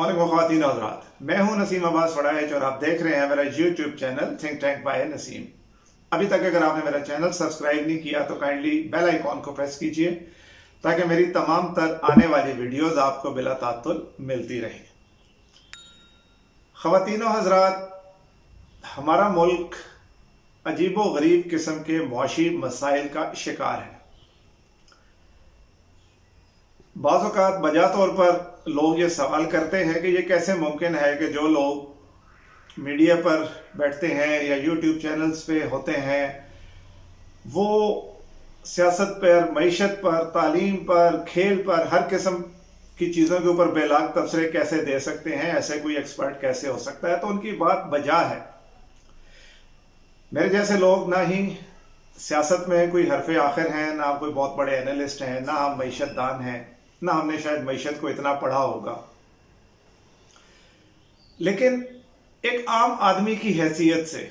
अस्सलाम वालेकुम ख़वातीन और हज़रात, मैं हूं नसीम अब्बास फड़ाइच और आप देख रहे हैं मेरा YouTube channel think tank bye Naseem. अभी तक अगर आपने मेरा चैनल सब्सक्राइब नहीं किया तो काइंडली बेल आइकॉन को प्रेस कीजिए ताकि मेरी तमाम तर आने वाली वीडियोस आपको बिला तात्तुल मिलती रहे। ख़वातीन और हज़रात, हमारा मुल्क अजीबो गरीब किस्म के मुआशी मसाइल का शिकार है। बाज़ औक़ात बजा तौर पर लोग ये सवाल करते हैं कि ये कैसे मुमकिन है कि जो लोग मीडिया पर बैठते हैं या यूट्यूब चैनल्स पे होते हैं वो सियासत पर, मईशत पर, तालीम पर, खेल पर, हर किस्म की चीज़ों के ऊपर बेलाग तबसरे कैसे दे सकते हैं, ऐसे कोई एक्सपर्ट कैसे हो सकता है। तो उनकी बात बजा है। मेरे जैसे लोग ना ही सियासत में कोई हरफ़े आखिर हैं, ना कोई बहुत बड़े एनालिस्ट हैं, ना हम मईशत दान हैं, ना हमने शायद मईशत को इतना पढ़ा होगा, लेकिन एक आम आदमी की हैसियत से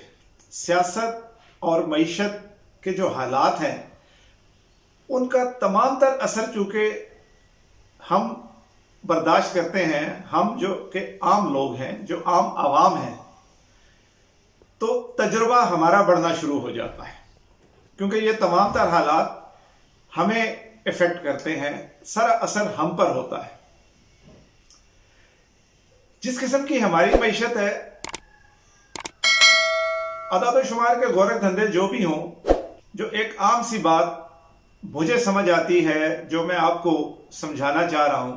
सियासत और मईशत के जो हालात हैं उनका तमाम तर असर चूंकि हम बर्दाश्त करते हैं, हम जो कि आम लोग हैं, जो आम आवाम हैं, तो तजुर्बा हमारा बढ़ना शुरू हो जाता है क्योंकि ये तमाम तर हालात हमें इफेक्ट करते हैं, सारा असर हम पर होता है। जिस किस्म की हमारी मईशत है, अदाद शुमार के गोरख धंधे जो भी हों, जो एक आम सी बात मुझे समझ आती है, जो मैं आपको समझाना चाह रहा हूं,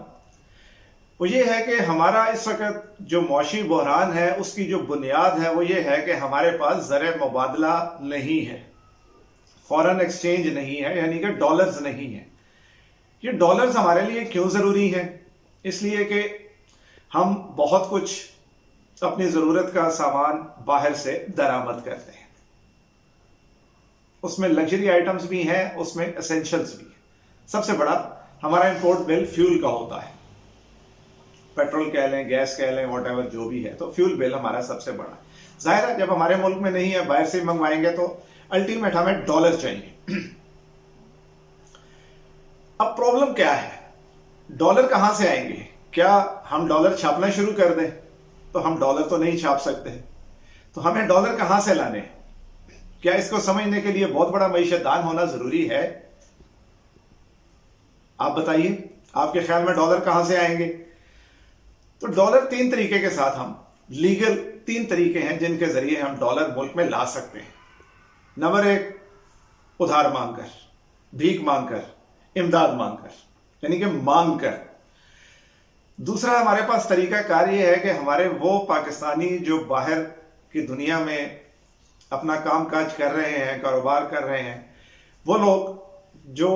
वो ये है कि हमारा इस वक्त जो मुआशी बहरान है उसकी जो बुनियाद है वो ये है कि हमारे पास ज़र मुबादला नहीं है, फॉरेन एक्सचेंज नहीं है, यानी कि डॉलर्स नहीं है। ये डॉलर्स हमारे लिए क्यों ज़रूरी हैं? इसलिए कि हम बहुत कुछ अपनी ज़रूरत का सामान बाहर से दरामद करते हैं। उसमें लग्जरी आइटम्स भी हैं, उसमें एसेंशियल्स भी हैं। सबसे बड़ा हमारा इंपोर्ट बिल फ्यूल का होता है, पेट्रोल कह लें, गैस कह लें, वॉट एवर जो भी है, तो फ्यूल बिल हमारा सबसे बड़ा। जाहिर है जब हमारे मुल्क में नहीं है, बाहर से मंगवाएंगे तो अल्टीमेट हमें डॉलर चाहिए। अब प्रॉब्लम क्या है? डॉलर कहां से आएंगे? क्या हम डॉलर छापना शुरू कर दें? तो हम डॉलर तो नहीं छाप सकते, तो हमें डॉलर कहां से लाने? क्या इसको समझने के लिए बहुत बड़ा मईशत दान होना जरूरी है? आप बताइए, आपके ख्याल में डॉलर कहां से आएंगे? तो डॉलर तीन तरीके के साथ, हम लीगल तीन तरीके हैं जिनके जरिए हम डॉलर मुल्क में ला सकते हैं। नंबर एक, उधार मांगकर, भीख मांगकर, इमदाद मांगकर, यानी कि मांग कर। दूसरा हमारे पास तरीका कार ये है कि हमारे वो पाकिस्तानी जो बाहर की दुनिया में अपना काम काज कर रहे हैं, कारोबार कर रहे हैं, वो लोग जो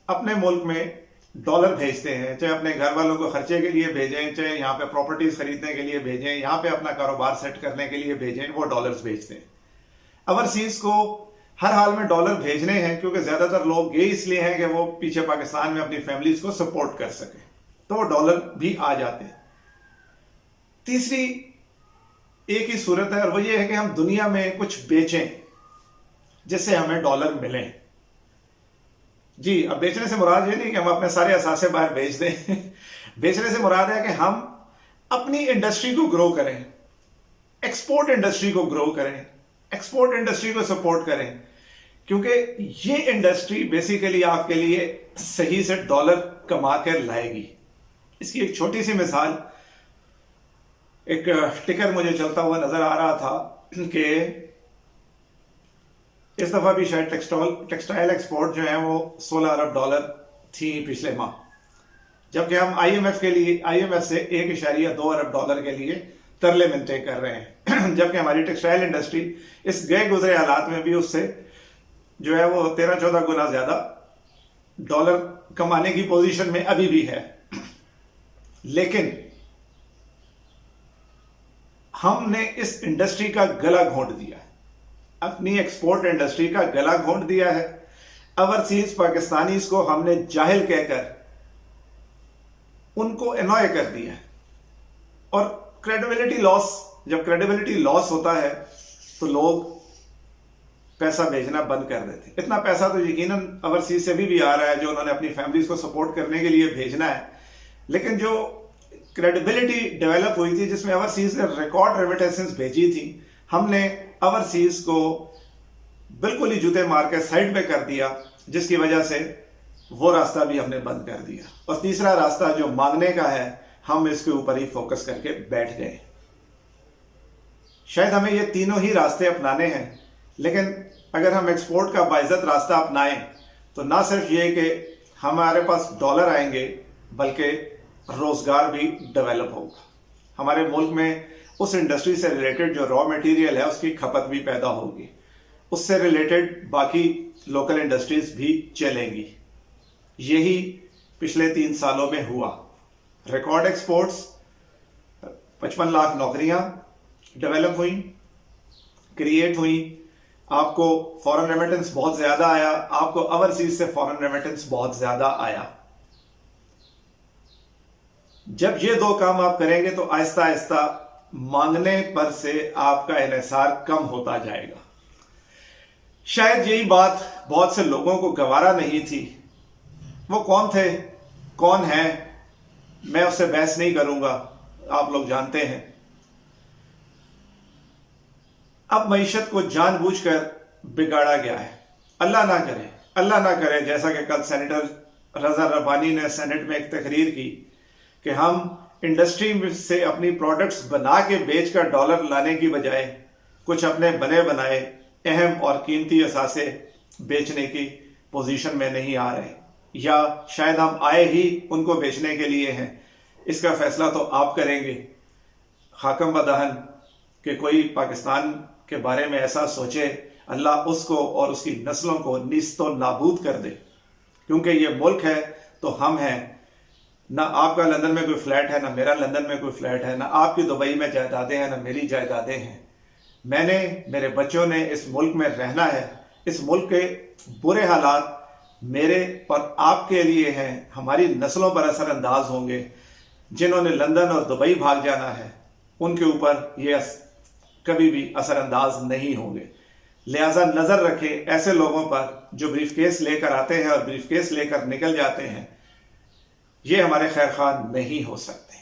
अपने मुल्क में डॉलर भेजते हैं, चाहे अपने घर वालों को खर्चे के लिए भेजें, चाहे यहाँ पे प्रॉपर्टीज खरीदने के लिए भेजें, यहाँ पे अपना कारोबार सेट करने के लिए भेजें, वो डॉलर्स भेजते हैं। ओवरसीज को हर हाल में डॉलर भेजने हैं क्योंकि ज्यादातर लोग ये इसलिए हैं कि वो पीछे पाकिस्तान में अपनी फैमिलीज को सपोर्ट कर सके, तो वो डॉलर भी आ जाते हैं। तीसरी एक ही सूरत है और वो ये है कि हम दुनिया में कुछ बेचें जिससे हमें डॉलर मिले। जी, अब बेचने से मुराद ये नहीं कि हम अपने सारे असासे बाहर बेच दें। बेचने से मुराद है कि हम अपनी इंडस्ट्री को ग्रो करें, एक्सपोर्ट इंडस्ट्री को ग्रो करें, एक्सपोर्ट इंडस्ट्री को सपोर्ट करें, क्योंकि ये इंडस्ट्री बेसिकली आपके लिए सही से डॉलर कमा कर लाएगी। इसकी एक छोटी सी मिसाल, एक टिकर मुझे चलता हुआ नजर आ रहा था कि इस दफा भी शायद टेक्सटाइल एक्सपोर्ट जो है वो 16 अरब डॉलर थी पिछले माह, जबकि हम आईएमएफ से 1.2 अरब डॉलर के लिए तरले मिलते कर रहे हैं। जबकि हमारी टेक्सटाइल इंडस्ट्री इस गए गुजरे हालात में भी उससे जो है वो 13-14 गुना ज्यादा डॉलर कमाने की पोजीशन में अभी भी है। लेकिन हमने इस इंडस्ट्री का गला घोंट दिया है, अपनी एक्सपोर्ट इंडस्ट्री का गला घोंट दिया है। ओवरसीज पाकिस्तानीज को हमने जाहिल कहकर उनको एनॉय कर दिया है। और क्रेडिबिलिटी लॉस, जब क्रेडिबिलिटी लॉस होता है तो लोग पैसा भेजना बंद कर देते। इतना पैसा तो यकीनन ओवरसीज से भी आ रहा है जो उन्होंने अपनी फैमिलीज को सपोर्ट करने के लिए भेजना है, लेकिन जो क्रेडिबिलिटी डेवलप हुई थी, जिसमें ओवरसीज ने रिकॉर्ड रेमिटेंसेस भेजी थी। हमने ओवरसीज को बिल्कुल ही जूते मार के साइड पे कर दिया, जिसकी वजह से वो रास्ता भी हमने बंद कर दिया। और तीसरा रास्ता जो मांगने का है, हम इसके ऊपर ही फोकस करके बैठ गए। शायद हमें ये तीनों ही रास्ते अपनाने हैं, लेकिन अगर हम एक्सपोर्ट का बाइज्जत रास्ता अपनाएं तो ना सिर्फ ये कि हमारे पास डॉलर आएंगे, बल्कि रोजगार भी डेवलप होगा। हमारे मुल्क में उस इंडस्ट्री से रिलेटेड जो रॉ मटेरियल है उसकी खपत भी पैदा होगी, उससे रिलेटेड बाकी लोकल इंडस्ट्रीज भी चलेंगी। यही पिछले 3 सालों में हुआ। रिकॉर्ड एक्सपोर्ट्स, 55 लाख नौकरियां डेवलप हुई, क्रिएट हुई। आपको फॉरेन रेमिटेंस बहुत ज्यादा आया, आपको ओवरसीज से फॉरेन रेमिटेंस बहुत ज्यादा आया। जब ये 2 काम आप करेंगे तो आहिस्ता आहिस्ता मांगने पर से आपका इन्हिसार कम होता जाएगा। शायद यही बात बहुत से लोगों को गवारा नहीं थी। वो कौन थे, कौन है, मैं उससे बहस नहीं करूंगा, आप लोग जानते हैं। अब मईशत को जानबूझकर बिगाड़ा गया है। अल्लाह ना करे जैसा कि कल सेनेटर रजा रब्बानी ने सेनेट में एक तकरीर की कि हम इंडस्ट्री से अपनी प्रोडक्ट्स बना के बेचकर डॉलर लाने की बजाय कुछ अपने बने बनाए अहम और कीमती असासे बेचने की पोजीशन में नहीं आ रहे, या शायद हम आए ही उनको बेचने के लिए हैं। इसका फैसला तो आप करेंगे। हाकम बदहन कि कोई पाकिस्तान के बारे में ऐसा सोचे, अल्लाह उसको और उसकी नस्लों को निस्तो नाबूद कर दे। क्योंकि ये मुल्क है तो हम हैं। ना आपका लंदन में कोई फ्लैट है, ना मेरा लंदन में कोई फ्लैट है, ना आपकी दुबई में जायदादें हैं, ना मेरी जायदादें हैं। मैंने, मेरे बच्चों ने इस मुल्क में रहना है। इस मुल्क के बुरे हालात मेरे और आपके लिए हैं, हमारी नस्लों पर असरअंदाज होंगे। जिन्होंने लंदन और दुबई भाग जाना है उनके ऊपर ये कभी भी असरअंदाज नहीं होंगे। लिहाजा नजर रखें ऐसे लोगों पर जो ब्रीफकेस लेकर आते हैं और ब्रीफकेस लेकर निकल जाते हैं। ये हमारे खैरखवाह नहीं हो सकते।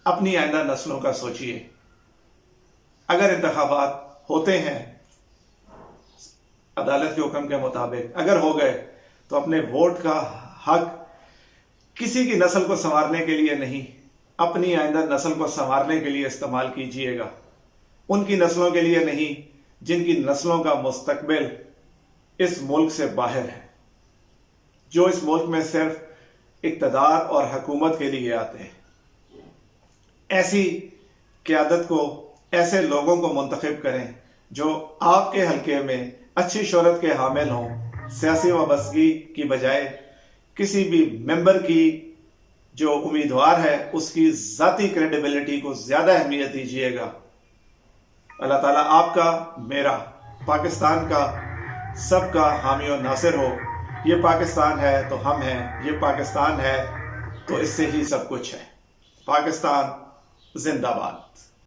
अपनी आइंदा नस्लों का सोचिए। अगर इंतखाबात होते हैं अदालत के हुक्म के मुताबिक, अगर हो गए, तो अपने वोट का हक किसी की नस्ल को संवारने के लिए नहीं, अपनी आइंदा नस्ल को संवारने के लिए इस्तेमाल कीजिएगा। उनकी नस्लों के लिए नहीं जिनकी नस्लों का मुस्तकबिल इस मुल्क से बाहर है, जो इस मुल्क में सिर्फ इक़्तिदार और हुकूमत के लिए आते हैं। ऐसी क़यादत को, ऐसे लोगों को मुंतखब करें जो आपके हल्के में अच्छी शोहरत के हामिल हों। सियासी वाबस्तगी की बजाय किसी भी मेंबर की जो उम्मीदवार है उसकी ज़ाती क्रेडिबिलिटी को ज़्यादा अहमियत दीजिएगा। अल्लाह ताला आपका, मेरा, पाकिस्तान का, सबका हामी और नासिर हो। ये पाकिस्तान है तो हम हैं, ये पाकिस्तान है तो इससे ही सब कुछ है। पाकिस्तान जिंदाबाद।